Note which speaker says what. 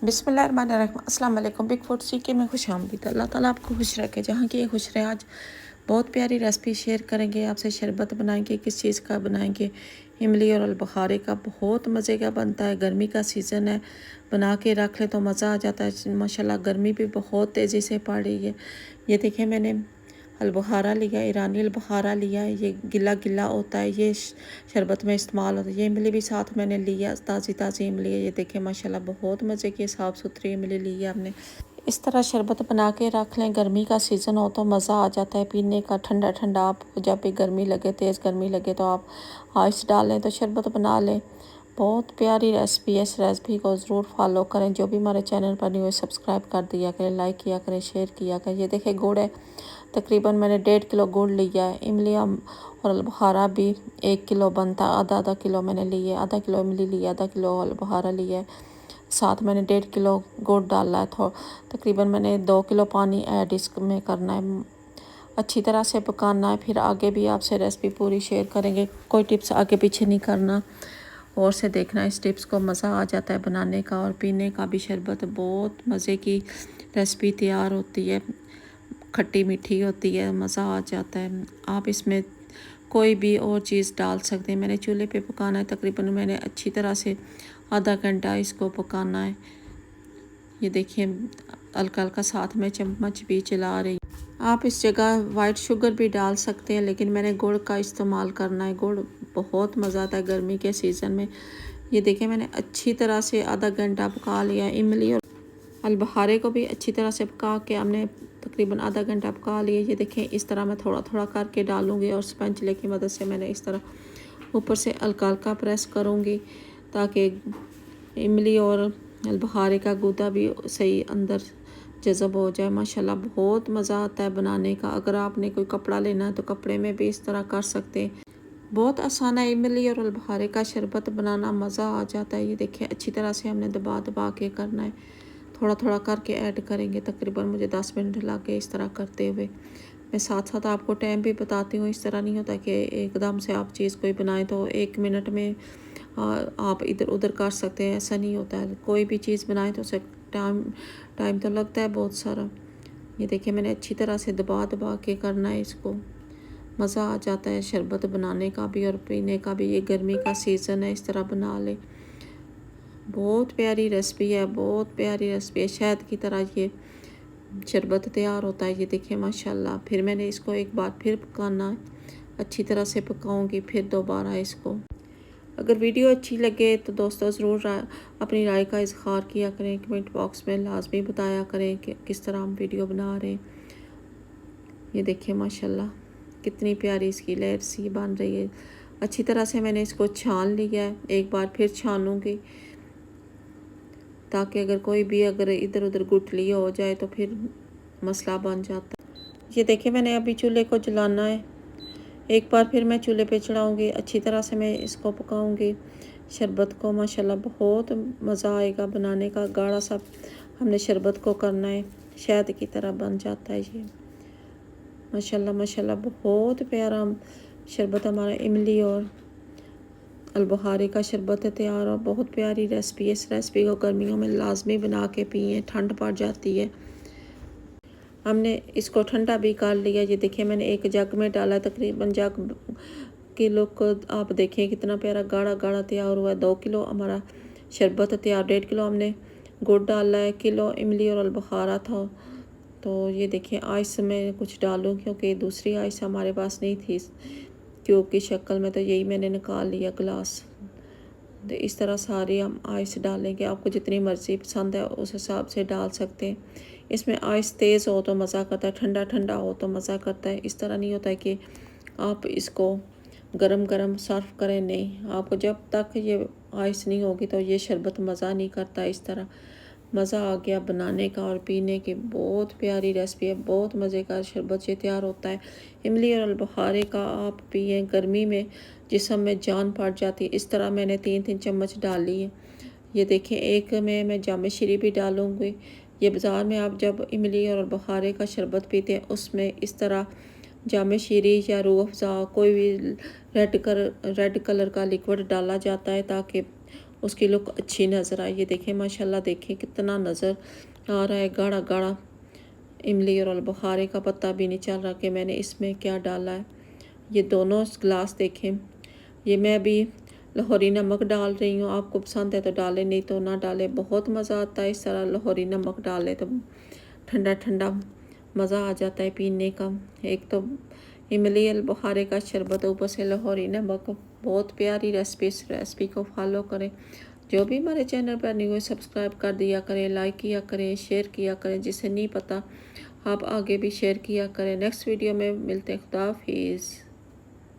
Speaker 1: बिस्मिल्लाहिर्रहमानिर्रहीम। अस्सलाम वालेकुम। बिग फूड सीखे में खुश आमदीद। अल्लाह ताला आपको खुश रखे, जहाँ की खुश रहे। आज बहुत प्यारी रेसिपी शेयर करेंगे आपसे। शरबत बनाएंगे, किस चीज़ का बनाएंगे? इमली और अलबुखारे का। बहुत मज़े का बनता है, गर्मी का सीज़न है, बना के रख ले तो मज़ा आ जाता है। माशाल्लाह गर्मी भी बहुत तेज़ी से पड़ रही है। ये देखिए मैंने अलबुखारा लिया, ईरानी अलबुखारा लिया है। ये गिला गिला होता है, ये शरबत में इस्तेमाल होता है। ये इमली भी साथ मैंने लिया, ताज़ी ताज़ी इमली है। ये देखिए माशाल्लाह बहुत मज़े की साफ़ सुथरी इमली ली है हमने। इस तरह शरबत बना के रख लें, गर्मी का सीज़न हो तो मज़ा आ जाता है पीने का, ठंडा ठंडा। आप जब भी गर्मी लगे, तेज़ गर्मी लगे तो आप आइस डालें तो शरबत बना लें। बहुत प्यारी रेसिपी है। इस रेसिपी को ज़रूर फॉलो करें। जो भी हमारे चैनल पर नहीं हुए सब्सक्राइब कर दिया करें, लाइक किया करें, शेयर किया करें। ये देखिए गुड़ है, तकरीबन मैंने 1.5 किलो गुड़ लिया है। इमलियाँ और अलबुखारा भी 1 किलो बनता, आधा आधा किलो मैंने लिए। आधा किलो इमली लिया, आधा किलो अलबुखारा लिया है। साथ मैंने 1.5 किलो गुड़ डाला है। तकरीबन मैंने 2 किलो पानी ऐड इसमें करना है। अच्छी तरह से पकाना है। फिर आगे भी आपसे रेसिपी पूरी शेयर करेंगे। कोई टिप्स आगे पीछे नहीं करना और से देखना। इस टिप्स को मज़ा आ जाता है बनाने का और पीने का भी। शरबत बहुत मज़े की रेसिपी तैयार होती है, खट्टी मीठी होती है, मज़ा आ जाता है। आप इसमें कोई भी और चीज़ डाल सकते हैं। मैंने चूल्हे पे पकाना है, तकरीबन मैंने अच्छी तरह से आधा घंटा इसको पकाना है। ये देखिए हल्का हल्का साथ में चम्मच भी चला रही। आप इस जगह वाइट शुगर भी डाल सकते हैं, लेकिन मैंने गुड़ का इस्तेमाल करना है। गुड़ बहुत मज़ा आता है गर्मी के सीज़न में। ये देखिए मैंने अच्छी तरह से आधा घंटा पका लिया। इमली और अलबुखारे को भी अच्छी तरह से पका के हमने तकरीबन आधा घंटा पका लिया। ये देखें इस तरह मैं थोड़ा थोड़ा करके डालूँगी और स्पैचुले की मदद से मैंने इस तरह ऊपर से हल्का हल्का प्रेस करूँगी, ताकि इमली और अलबुखारे का गूदा भी सही अंदर जज़ब हो जाए। माशाल्लाह बहुत मज़ा आता है बनाने का। अगर आपने कोई कपड़ा लेना है तो कपड़े में भी इस तरह कर सकते हैं। बहुत आसान है इमली और अलबुखारे का शरबत बनाना, मज़ा आ जाता है। ये देखिए अच्छी तरह से हमने दबा दबा के करना है, थोड़ा थोड़ा करके ऐड करेंगे। तकरीबन मुझे 10 मिनट लग गए इस तरह करते हुए। मैं साथ साथ आपको टाइम भी बताती हूँ। इस तरह नहीं होता कि एकदम से आप चीज़ कोई बनाएं तो 1 मिनट में आप इधर उधर कर सकते हैं, ऐसा नहीं होता है। कोई भी चीज़ बनाएं तो उसे टाइम टाइम तो लगता है बहुत सारा। ये देखिए मैंने अच्छी तरह से दबा दबा के करना है इसको। मज़ा आ जाता है शरबत बनाने का भी और पीने का भी। ये गर्मी का सीज़न है, इस तरह बना ले। बहुत प्यारी रेसिपी है, बहुत प्यारी रेसिपी है। शहद की तरह ये शरबत तैयार होता है। ये देखिए माशाल्लाह। फिर मैंने इसको एक बार फिर पकाना है, अच्छी तरह से पकाऊंगी फिर दोबारा इसको। अगर वीडियो अच्छी लगे तो दोस्तों ज़रूर अपनी राय का इज़हार किया करें। कमेंट बॉक्स में लाजमी बताया करें कि किस तरह हम वीडियो बना रहे हैं। ये देखिए माशाल्लाह कितनी प्यारी इसकी लेयर सी बन रही है। अच्छी तरह से मैंने इसको छान लिया है, एक बार फिर छानूंगी, ताकि अगर कोई भी अगर इधर उधर गुठली हो जाए तो फिर मसला बन जाता है। ये देखिए मैंने अभी चूल्हे को जलाना है। एक बार फिर मैं चूल्हे पे चढ़ाऊँगी, अच्छी तरह से मैं इसको पकाऊँगी शरबत को। माशाल्लाह बहुत मज़ा आएगा बनाने का। गाढ़ा सा हमने शरबत को करना है, शहद की तरह बन जाता है ये। माशाल्लाह माशाल्लाह बहुत प्यारा शरबत हमारा इमली और अलबुखारे का शरबत है तैयार। और बहुत प्यारी रेसिपी है। इस रेसिपी को गर्मियों में लाजमी बना के पिए, ठंड पड़ जाती है। हमने इसको ठंडा भी कर लिया। ये देखिए मैंने एक जग में डाला, तकरीबन जग किलो को आप देखें कितना प्यारा गाढ़ा गाढ़ा तैयार हुआ है। 2 किलो हमारा शरबत तैयार। 1.5 किलो हमने गुड़ डाला है, किलो इमली और अलबुखारा था। तो ये देखिए आइस में कुछ डालूँ, क्योंकि दूसरी आइस हमारे पास नहीं थी क्यूब की शक्ल में, तो यही मैंने निकाल लिया गिलास। तो इस तरह सारी हम आइस डालेंगे। आपको जितनी मर्ज़ी पसंद है उस हिसाब से डाल सकते हैं। इसमें आइस तेज़ हो तो मज़ा करता है, ठंडा ठंडा हो तो मज़ा करता है। इस तरह नहीं होता है कि आप इसको गरम गरम सर्व करें, नहीं। आपको जब तक ये आइस नहीं होगी तो ये शरबत मज़ा नहीं करता। इस तरह मज़ा आ गया बनाने का और पीने की। बहुत प्यारी रेसिपी है, बहुत मज़े का शरबत ये तैयार होता है। इमली और अलबुखारे का आप पिए, गर्मी में जिस्म में जान पड़ जाती है। इस तरह मैंने 3-3 चम्मच डाली है। ये देखिए एक में मैं जाम शीरी भी डालूँगी। ये बाज़ार में आप जब इमली और अलबुखारे का शरबत पीते हैं उसमें इस तरह जाम शीरी या रूह अफ़ज़ा कोई भी रेड कलर का लिक्विड डाला जाता है, ताकि उसकी लुक अच्छी नज़र आई। ये देखें माशाल्लाह, देखें कितना नज़र आ रहा है गाढ़ा गाढ़ा। इमली और अलबुखारे का पता भी नहीं चल रहा कि मैंने इसमें क्या डाला है। ये दोनों ग्लास देखें, ये मैं अभी लाहौरी नमक डाल रही हूँ। आपको पसंद है तो डालें, नहीं तो ना डालें। बहुत मज़ा आता है इस तरह लाहौरी नमक डालें तो ठंडा ठंडा मज़ा आ जाता है पीने का। एक तो इमली अलबुखारे का शरबत, ऊपर से लाहौरी नमक। बहुत प्यारी रेसिपी, इस रेसिपी को फॉलो करें। जो भी हमारे चैनल पर न्यू है सब्सक्राइब कर दिया करें, लाइक किया करें, शेयर किया करें। जिसे नहीं पता आप आगे भी शेयर किया करें। नेक्स्ट वीडियो में मिलते हैं। खुदा हाफिज़।